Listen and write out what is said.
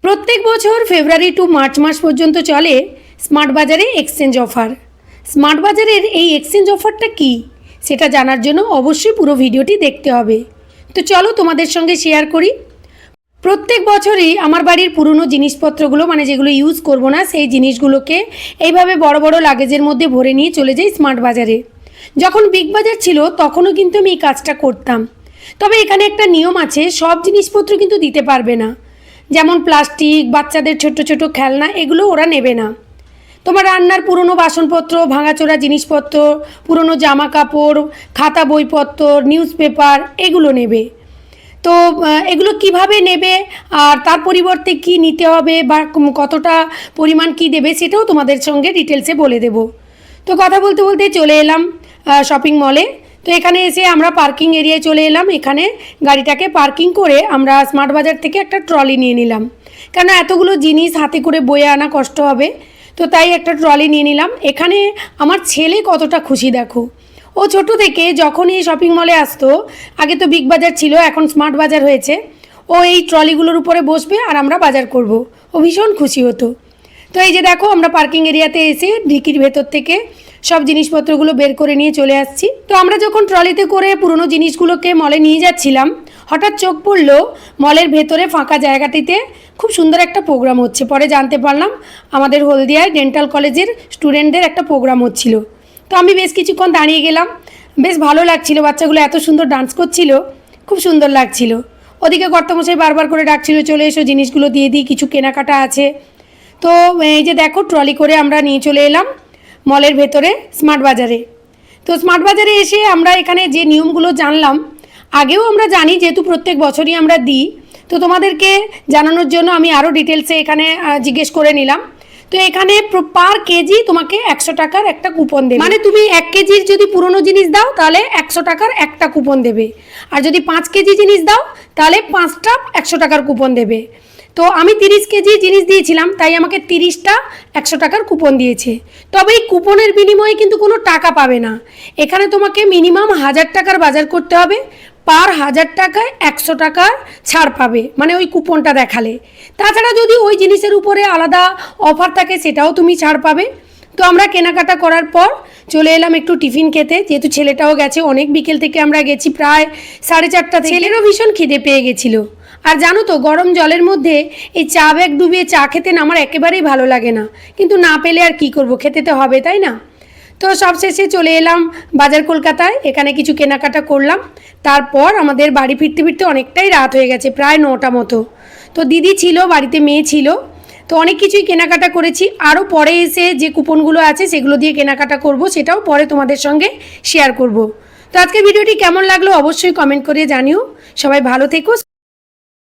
প্রত্যেক বছর ফেব্রুয়ারি two March মাস পর্যন্ত চলে স্মার্ট বাজারে এক্সচেঞ্জ অফার। স্মার্ট বাজারের এই এক্সচেঞ্জ অফারটা কি সেটা জানার জন্য অবশ্যই পুরো ভিডিওটি দেখতে হবে। তো চলো তোমাদের সঙ্গে শেয়ার করি। প্রত্যেক বছরই আমার বাড়ির পুরনো জিনিসপত্রগুলো মানে যেগুলো ইউজ করব না সেই জিনিসগুলোকে এইভাবে বড় বড় লাগেজের মধ্যে ভরে নিয়ে চলে যাই স্মার্ট বাজারে। যখন বিগ বাজার ছিল তখনও কিন্তু আমি এই কাজটা করতাম। তবে এখানে একটা নিয়ম আছে, সব জিনিসপত্র কিন্তু দিতে পারবে না। যেমন প্লাস্টিক, বাচ্চাদের ছোট ছোট খেলনা, এগুলো ওরা নেবে না। তোমার রান্নার পুরনো বাসনপত্র, ভাঙাচোরা জিনিসপত্র, পুরনো জামা কাপড়, খাতা বইপত্র, নিউজ পেপার, এগুলো নেবে। তো এগুলো কিভাবে নেবে আর তার পরিবর্তে কি নিতে হবে বা কতটা পরিমাণ কি দেবে সেটাও তোমাদের সঙ্গে ডিটেলসে বলে দেব। তো কথা বলতে বলতে চলে এলাম শপিং মলে। তো এখানে এসে আমরা পার্কিং এরিয়ায় চলে এলাম। এখানে গাড়িটাকে পার্কিং করে আমরা স্মার্ট বাজার থেকে একটা ট্রলি নিয়ে নিলাম, কেন এতগুলো জিনিস হাতে করে বয়ে আনা কষ্ট হবে। তো তাই একটা ট্রলি নিয়ে নিলাম। এখানে আমার ছেলে কতটা খুশি দেখো। ও ছোটো থেকে যখনই এই শপিং মলে আসতো, আগে তো বিগ বাজার ছিল, এখন স্মার্ট বাজার হয়েছে, ও এই ট্রলিগুলোর উপরে বসবে আর আমরা বাজার করব। ও ভীষণ খুশি হতো। তো এই যে দেখো, আমরা পার্কিং এরিয়াতে এসে ডিকির ভেতর থেকে সব জিনিসপত্রগুলো বের করে নিয়ে চলে আসছি। তো আমরা যখন ট্রলিতে করে পুরনো জিনিসগুলোকে মলে নিয়ে যাচ্ছিলাম, হঠাৎ চোখ পড়লো মলের ভেতরে ফাঁকা জায়গাটিতে খুব সুন্দর একটা প্রোগ্রাম হচ্ছে। পরে জানতে পারলাম আমাদের হলদিয়ায় ডেন্টাল কলেজের স্টুডেন্টদের একটা প্রোগ্রাম হচ্ছিল। তো আমি বেশ কিছুক্ষণ দাঁড়িয়ে গেলাম, বেশ ভালো লাগছিল। বাচ্চাগুলো এত সুন্দর ডান্স করছিল, খুব সুন্দর লাগছিল। ওদিকে কর্তামশাই বারবার করে ডাকছিল, চলে এসো জিনিসগুলো দিয়ে দিই, কিছু কেনাকাটা আছে। তো এই যে দেখো, ট্রলি করে আমরা নিয়ে চলে এলাম মলের ভেতরে স্মার্ট বাজারে। তো স্মার্ট বাজারে এসে আমরা এখানে যে নিয়মগুলো জানলাম, আগেও আমরা জানি যেহেতু প্রত্যেক বছরই আমরা দিই, তো তোমাদেরকে জানানোর জন্য আমি আরও ডিটেলসে এখানে জিজ্ঞেস করে নিলাম। তো এখানে পার কেজি তোমাকে 100 টাকার একটা কুপন দেবে, মানে তুমি 1 কেজির যদি পুরনো জিনিস দাও তাহলে 100 টাকার একটা কুপন দেবে, আর যদি 5 কেজি জিনিস দাও তাহলে 5টা 100 টাকার কুপন দেবে। তো আমি 30 কেজি জিনিস দিয়েছিলাম, তাই আমাকে 30টা 100 টাকার কুপন দিয়েছে। তবে এই কুপনের বিনিময়ে কিন্তু কোনো টাকা পাবে না। এখানে তোমাকে মিনিমাম 1000 টাকার বাজার করতে হবে, পার 1000 টাকায় 100 টাকার ছাড় পাবে, মানে ওই কুপনটা দেখালে। তাছাড়া যদি ওই জিনিসের উপরে আলাদা অফার থাকে সেটাও তুমি ছাড় পাবে। তো আমরা কেনাকাটা করার পর চলে এলাম একটু টিফিন খেতে, যেহেতু ছেলেটাও গেছে, অনেক বিকেল থেকে আমরা গেছি, প্রায় 4:30 থেকে। ছেলেরও ভীষণ খিদে পেয়ে গেছিলো। আর জানো তো, গরম জলের মধ্যে এই চা ব্যাগ ডুবিয়ে চা খেতে না আমার একেবারেই ভালো লাগে না, কিন্তু না পেলে আর কি করব, খেতে তো হবে, তাই না? তো সবশেষে চলে এলাম বাজার কলকাতায়, এখানে কিছু কেনাকাটা করলাম। তারপর আমাদের বাড়ি ফিরতে ফিরতে অনেকটাই রাত হয়ে গেছে, প্রায় 9টা মতো। তো দিদি ছিল বাড়িতে, মেয়ে ছিল, তো অনেক কিছুই কেনাকাটা করেছি। আরও পরে এসে যে কুপনগুলো আছে সেগুলো দিয়ে কেনাকাটা করব, সেটাও পরে তোমাদের সঙ্গে শেয়ার করব। তো আজকে ভিডিওটি কেমন লাগলো অবশ্যই কমেন্ট করে জানিও। সবাই ভালো থেকো।